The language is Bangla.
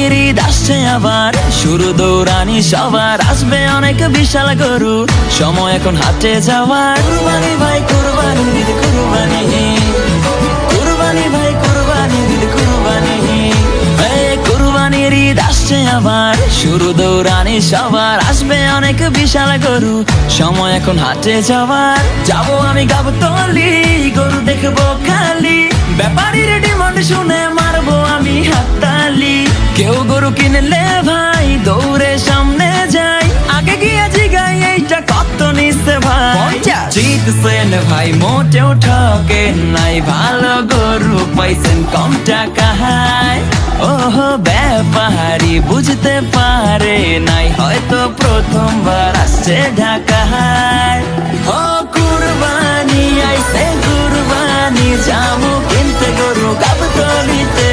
কুরবানির ঈদ আসছে আবার, শুরু দৌড়ানি সবার, আসবে অনেক বিশাল গরু, সময় এখন হাটে যাওয়ার। কুরবানি ভাই কুরবানি ঈদ কুরবানি, কুরবানি ভাই কুরবানি ঈদ কুরবানি। কুরবানির ঈদ আসছে আবার, শুরু দৌড়ানি সবার, আসবে অনেক বিশাল গরু, সময় এখন হাটে যাওয়ার। যাবো আমি গাবতলী, গরু দেখবো খালি, ব্যাপারীর ডিমান্ড শুনে মারবো আমি হাততালি। কেউ গরু কিনলে ভাই দৌড়ে সামনে যাই, আগে গিয়ে জিগাই এইটা কত নিচ্ছে ভাই। জিতছেন ভাই মোটেও ঠকেন নাই, ভালো গরু পাইছেন কম টাকায়। ওহো ব্যাপারী বুঝতে পারে নাই, হয়তো প্রথমবার আসছে ঢাকায়। ও কুরবানি আইছে কুরবানি, যাবো কিনতে গরু গাবতলীতে।